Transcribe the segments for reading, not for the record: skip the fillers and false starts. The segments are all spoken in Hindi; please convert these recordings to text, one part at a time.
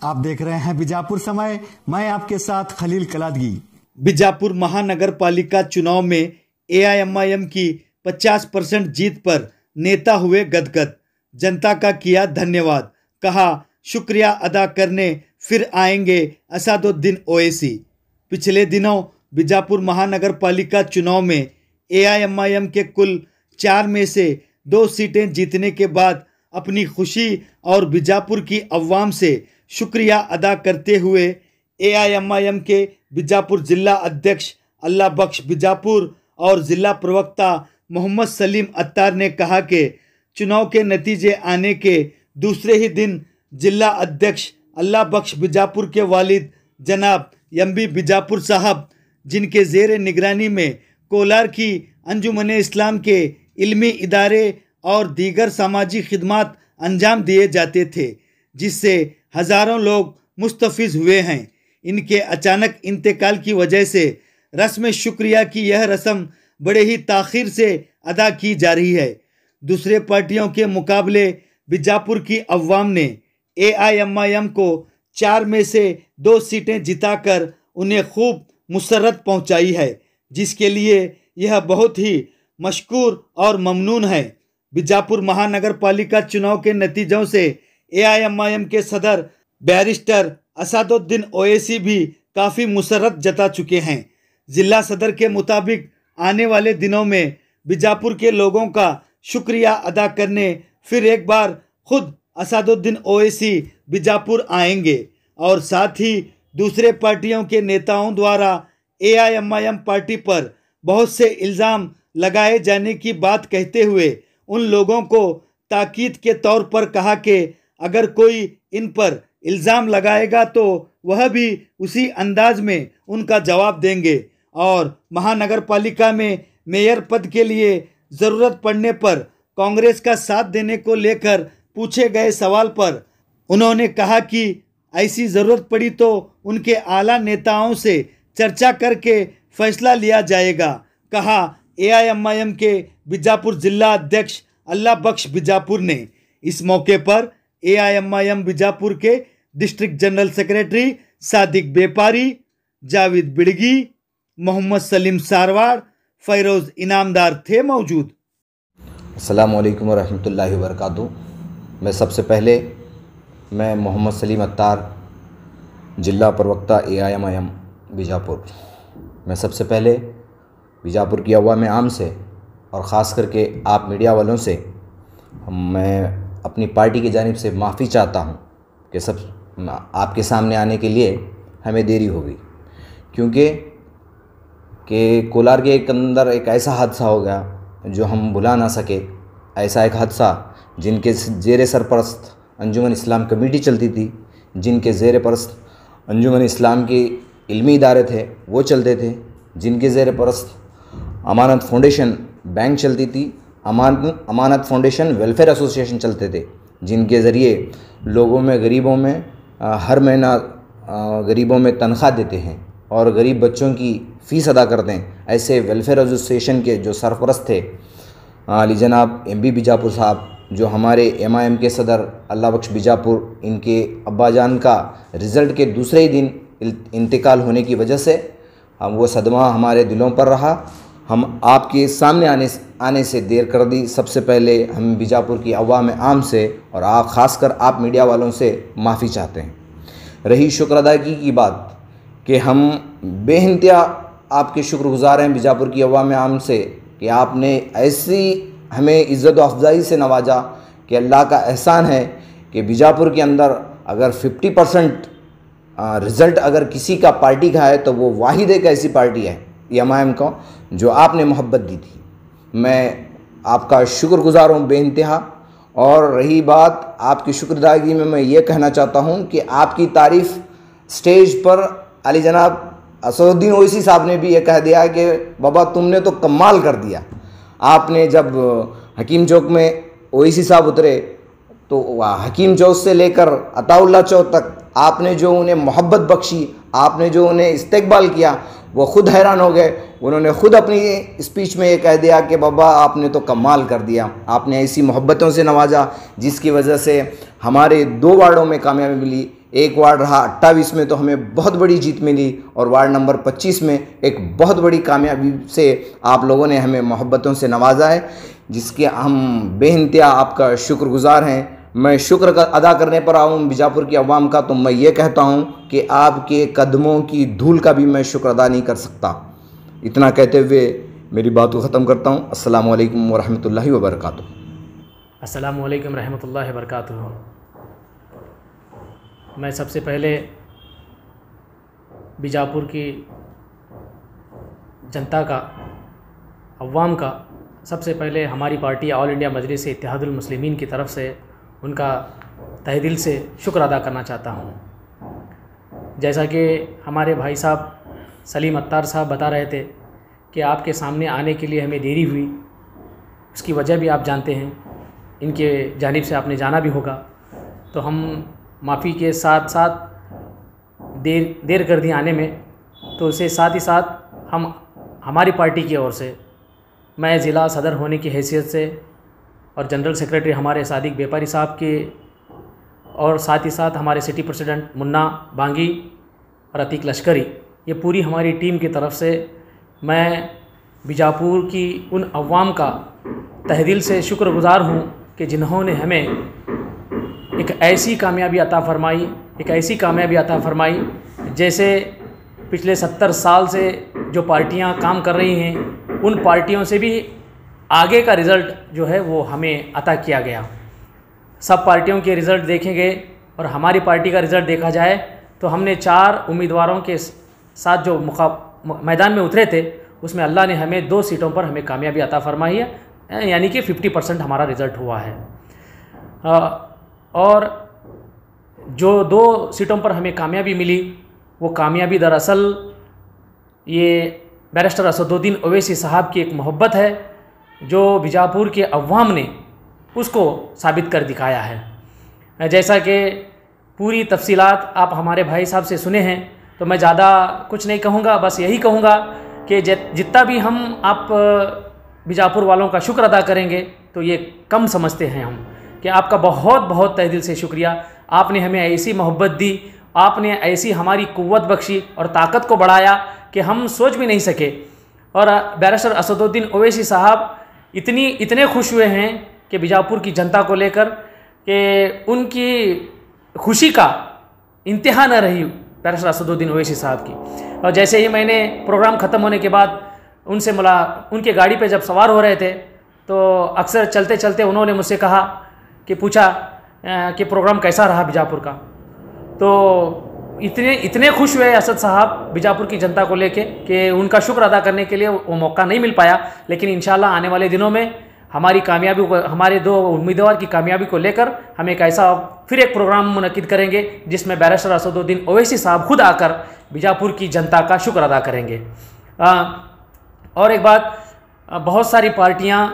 आप देख रहे हैं बीजापुर समय। मैं आपके साथ खलील कलादगी। बीजापुर महानगर पालिका चुनाव में एआईएमआईएम की 50% जीत पर नेता हुए गदगद। जनता का किया धन्यवाद, कहा शुक्रिया अदा करने फिर आएंगे असदुद्दीन ओवैसी। पिछले दिनों बीजापुर महानगर पालिका चुनाव में एआईएमआईएम के कुल 4 में से 2 सीटें जीतने के बाद अपनी खुशी और बीजापुर की अवाम से शुक्रिया अदा करते हुए एआईएमआईएम के बीजापुर जिला अध्यक्ष अल्लाह बख्श बीजापुर और जिला प्रवक्ता मोहम्मद सलीम अत्तार ने कहा कि चुनाव के नतीजे आने के दूसरे ही दिन जिला अध्यक्ष अल्लाह बख्श बीजापुर के वालिद जनाब एमबी बीजापुर साहब, जिनके ज़ेर निगरानी में कोलार की अंजुमन इस्लाम के इल्मी इदारे और दीगर सामाजिक खिदमात अंजाम दिए जाते थे, जिससे हज़ारों लोग मुस्तफ़िज़ हुए हैं। इनके अचानक इंतकाल की वजह से रस्म शुक्रिया की यह रस्म बड़े ही ताख़ीर से अदा की जा रही है। दूसरे पार्टियों के मुकाबले बीजापुर की अवाम ने एआईएमआईएम को 4 में से 2 सीटें जिताकर उन्हें खूब मुसर्रत पहुंचाई है, जिसके लिए यह बहुत ही मशकूर और ममनून है। बीजापुर महानगर पालिका चुनाव के नतीजों से एआईएमआईएम के सदर बैरिस्टर असदुद्दीन ओवैसी भी काफ़ी मुसर्रत जता चुके हैं। जिला सदर के मुताबिक आने वाले दिनों में बीजापुर के लोगों का शुक्रिया अदा करने फिर एक बार खुद असदुद्दीन ओवैसी बीजापुर आएंगे और साथ ही दूसरे पार्टियों के नेताओं द्वारा एआईएमआईएम पार्टी पर बहुत से इल्ज़ाम लगाए जाने की बात कहते हुए उन लोगों को ताकीद के तौर पर कहा कि अगर कोई इन पर इल्ज़ाम लगाएगा तो वह भी उसी अंदाज में उनका जवाब देंगे। और महानगर पालिका में मेयर पद के लिए ज़रूरत पड़ने पर कांग्रेस का साथ देने को लेकर पूछे गए सवाल पर उन्होंने कहा कि ऐसी ज़रूरत पड़ी तो उनके आला नेताओं से चर्चा करके फैसला लिया जाएगा, कहा एआईएमआईएम के बीजापुर जिला अध्यक्ष अल्लाह बख्श बीजापुर ने। इस मौके पर एआईएमआईएम बीजापुर के डिस्ट्रिक्ट जनरल सेक्रेटरी सादिक बेपारी, जावेद बिड़गी, मोहम्मद सलीम सारवाड़, फ़ैरोज़ इनामदार थे मौजूद। अस्सलामु अलैकुम व रहमतुल्लाहि व बरकातुहू। मैं मोहम्मद सलीम अत्तार, जिला प्रवक्ता एआईएमआईएम बीजापुर। मैं सबसे पहले बीजापुर की अवाम आम से और ख़ास करके आप मीडिया वालों से मैं अपनी पार्टी की जानिब से माफ़ी चाहता हूं कि सब आपके सामने आने के लिए हमें देरी हो गई, क्योंकि कोलार के अंदर एक ऐसा हादसा हो गया जो हम भुला ना सके। ऐसा एक हादसा जिनके ज़ेर सरपरस्त अंजुमन इस्लाम कमेटी चलती थी, जिनके ज़ेर परस्त अंजुमन इस्लाम के इल्मी इदारे थे वो चलते थे, जिनके ज़ेर परस्त अमानत फाउंडेशन बैंक चलती थी, अमानत फाउंडेशन वेलफेयर एसोसिएशन चलते थे, जिनके ज़रिए लोगों में गरीबों में हर महीना गरीबों में तनख्वाह देते हैं और गरीब बच्चों की फ़ीस अदा करते हैं। ऐसे वेलफेयर एसोसिएशन के जो सरपरस्त थे अली जनाब एमबी बीजापुर साहब, जो हमारे एमआईएम के सदर अल्लाह बख्श बीजापुर, इनके अब्बाजान का रिज़ल्ट के दूसरे ही दिन इंतकाल होने की वजह से हम वो सदमा हमारे दिलों पर रहा। हम आपके सामने आने से देर कर दी। सबसे पहले हम बीजापुर की अवाम आम से और ख़ासकर आप मीडिया वालों से माफ़ी चाहते हैं। रही शुक्र अदायगी की बात कि हम बेइंतहा आपके शुक्रगुज़ार हैं बीजापुर की अवाम आम से कि आपने ऐसी हमें इज़्ज़त व अफ़ज़ाई से नवाजा कि अल्लाह का एहसान है कि बीजापुर के अंदर अगर 50% रिज़ल्ट अगर किसी का पार्टी का है तो वो वाहिद एक ऐसी पार्टी है एमआईएम को जो आपने मोहब्बत दी थी। मैं आपका शुक्रगुज़ार हूँ बेइंतहा। और रही बात आपकी शुक्रदायगी में, मैं ये कहना चाहता हूँ कि आपकी तारीफ़ स्टेज पर अली जनाब असदुद्दीन ओवैसी साहब ने भी ये कह दिया कि बाबा तुमने तो कमाल कर दिया। आपने जब हकीम चौक में ओवैसी साहब उतरे तो हकीम चौक से लेकर अताउल्लाह चौक तक आपने जो उन्हें मोहब्बत बख्शी, आपने जो उन्हें इस्तकबाल किया, वो ख़ुद हैरान हो गए। उन्होंने ख़ुद अपनी स्पीच में ये कह दिया कि बाबा आपने तो कमाल कर दिया, आपने ऐसी मोहब्बतों से नवाजा जिसकी वजह से हमारे 2 वार्डों में कामयाबी मिली। एक वार्ड रहा 28 में तो हमें बहुत बड़ी जीत मिली, और वार्ड नंबर 25 में एक बहुत बड़ी कामयाबी से आप लोगों ने हमें मोहब्बतों से नवाजा है, जिसके हम बेइंतहा आपका शुक्रगुजार हैं। मैं शुक्र अदा करने पर आऊँ बीजापुर की अवाम का, तो मैं ये कहता हूँ कि आपके कदमों की धूल का भी मैं शुक्र अदा नहीं कर सकता। इतना कहते हुए मेरी बात को ख़त्म करता हूँ। अस्सलामु अलैकुम वरहमतुल्लाहि वबरकातुहू। अस्सलामु अलैकुम रहमतुल्लाहि वबरकातुहू। मैं सबसे पहले बीजापुर की जनता का, अवाम का, सबसे पहले हमारी पार्टी ऑल इंडिया मजलिस इत्तेहादुल मुस्लिमीन की तरफ से उनका तहे दिल से शुक्र अदा करना चाहता हूँ। जैसा कि हमारे भाई साहब सलीम अत्तार साहब बता रहे थे कि आपके सामने आने के लिए हमें देरी हुई, उसकी वजह भी आप जानते हैं, इनके जानिब से आपने जाना भी होगा, तो हम माफ़ी के साथ साथ देर कर दी आने में। तो उससे साथ ही साथ हमारी पार्टी की ओर से, मैं ज़िला सदर होने की हैसियत से और जनरल सेक्रेटरी हमारे सादिक बेपारी साहब के, और साथ ही साथ हमारे सिटी प्रेसिडेंट मुन्ना बांगी और अतीक लश्करी, ये पूरी हमारी टीम की तरफ से मैं बीजापुर की उन अवाम का तहे दिल से शुक्रगुज़ार हूँ कि जिन्होंने हमें एक ऐसी कामयाबी अता फ़रमाई, जैसे पिछले 70 साल से जो पार्टियां काम कर रही हैं, उन पार्टियों से भी आगे का रिज़ल्ट जो है वो हमें अता किया गया। सब पार्टियों के रिज़ल्ट देखेंगे और हमारी पार्टी का रिज़ल्ट देखा जाए तो हमने 4 उम्मीदवारों के साथ जो मैदान में उतरे थे, उसमें अल्लाह ने हमें 2 सीटों पर हमें कामयाबी अता फरमाई है, यानी कि 50% हमारा रिज़ल्ट हुआ है। और जो 2 सीटों पर हमें कामयाबी मिली, वो कामयाबी दरअसल ये बैरिस्टर असदुद्दीन ओवैसी साहब की एक मोहब्बत है, जो बीजापुर के अवाम ने उसको साबित कर दिखाया है। जैसा कि पूरी तफसीलात आप हमारे भाई साहब से सुने हैं, तो मैं ज़्यादा कुछ नहीं कहूँगा, बस यही कहूँगा कि जितना भी हम आप बीजापुर वालों का शुक्र अदा करेंगे तो ये कम समझते हैं हम, कि आपका बहुत बहुत तहे दिल से शुक्रिया। आपने हमें ऐसी मोहब्बत दी, आपने ऐसी हमारी कुव्वत बख्शी और ताकत को बढ़ाया कि हम सोच भी नहीं सके। और बैरिस्टर असदुद्दीन ओवैसी साहब इतने खुश हुए हैं कि बीजापुर की जनता को लेकर, कि उनकी खुशी का इंतहा न रही बैरिस्टर असदुद्दीन ओवैसी साहब की। और जैसे ही मैंने प्रोग्राम ख़त्म होने के बाद उनसे उनके गाड़ी पे जब सवार हो रहे थे, तो अक्सर चलते चलते उन्होंने मुझसे कहा कि पूछा कि प्रोग्राम कैसा रहा बीजापुर का। तो इतने खुश हुए असद साहब बीजापुर की जनता को लेके कि उनका शुक्र अदा करने के लिए वो मौका नहीं मिल पाया। लेकिन इंशाल्लाह आने वाले दिनों में हमारी कामयाबी को, हमारे 2 उम्मीदवार की कामयाबी को लेकर हम एक ऐसा फिर एक प्रोग्राम मुनक्किद करेंगे, जिसमें बैरिस्टर असदुद्दीन ओवैसी साहब खुद आकर बीजापुर की जनता का शुक्र अदा करेंगे। और एक बात, बहुत सारी पार्टियां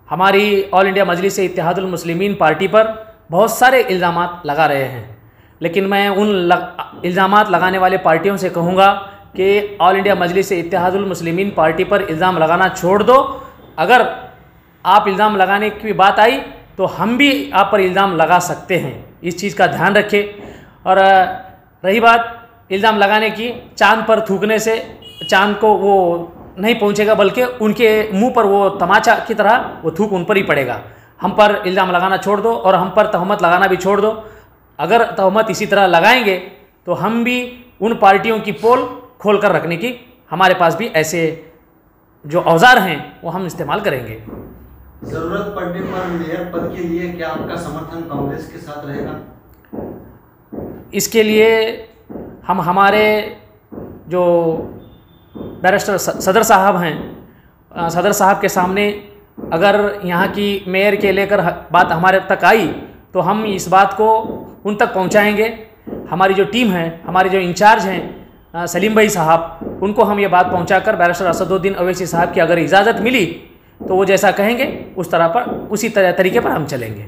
हमारी ऑल इंडिया मजलिस इत्तेहादुल मुस्लिमीन पार्टी पर बहुत सारे इल्ज़ामात लगा रहे हैं, लेकिन मैं उन इल्ज़ामात लगाने वाले पार्टियों से कहूँगा कि ऑल इंडिया मजलिस इत्तेहादुल मुस्लिमीन पार्टी पर इल्ज़ाम लगाना छोड़ दो। अगर आप इल्ज़ाम लगाने की बात आई तो हम भी आप पर इल्ज़ाम लगा सकते हैं, इस चीज़ का ध्यान रखें। और रही बात इल्ज़ाम लगाने की, चांद पर थूकने से चांद को वो नहीं पहुंचेगा, बल्कि उनके मुंह पर वो तमाचा की तरह वो थूक उन पर ही पड़ेगा। हम पर इल्ज़ाम लगाना छोड़ दो और हम पर तहमत लगाना भी छोड़ दो। अगर तहमत इसी तरह लगाएंगे तो हम भी उन पार्टियों की पोल खोल कर रखने की, हमारे पास भी ऐसे जो औजार हैं वो हम इस्तेमाल करेंगे। जरूरत पड़ने पर मेयर पद के लिए क्या आपका समर्थन कांग्रेस के साथ रहेगा? इसके लिए हम हमारे जो बैरिस्टर सदर साहब हैं, सदर साहब के सामने अगर यहाँ की मेयर के लेकर बात हमारे तक आई तो हम इस बात को उन तक पहुँचाएँगे। हमारी जो टीम है, हमारे जो इंचार्ज हैं सलीम भाई साहब, उनको हम ये बात पहुँचाकर बैरिस्टर असदुद्दीन ओवैसी साहब की अगर इजाज़त मिली तो वो जैसा कहेंगे उस तरह पर, उसी तरीके पर हम चलेंगे।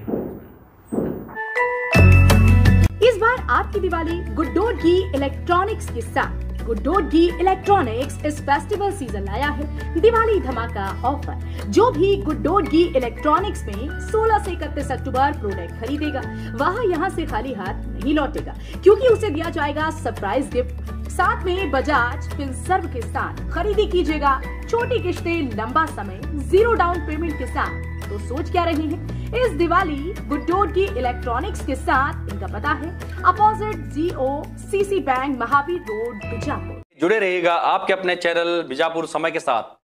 इस बार आपकी दिवाली गुड्डोर की इलेक्ट्रॉनिक्स के साथ गुड्डोडगी इलेक्ट्रॉनिक्स इस फेस्टिवल सीजन लाया है दिवाली धमाका ऑफर। जो भी गुड्डोडगी इलेक्ट्रॉनिक्स में 16 से 31 अक्टूबर प्रोडक्ट खरीदेगा वह यहां से खाली हाथ नहीं लौटेगा, क्योंकि उसे दिया जाएगा सरप्राइज गिफ्ट। साथ में बजाज फिनसर्व के साथ खरीदी कीजिएगा छोटी किश्तें लंबा समय 0 डाउन पेमेंट के साथ। तो सोच क्या रहे हैं? इस दिवाली गुड्डोडगी इलेक्ट्रॉनिक्स के साथ। इनका पता है opposite GOCC bank, Mahavir road, Bijapur. जुड़े रहिएगा आपके अपने चैनल बीजापुर समय के साथ।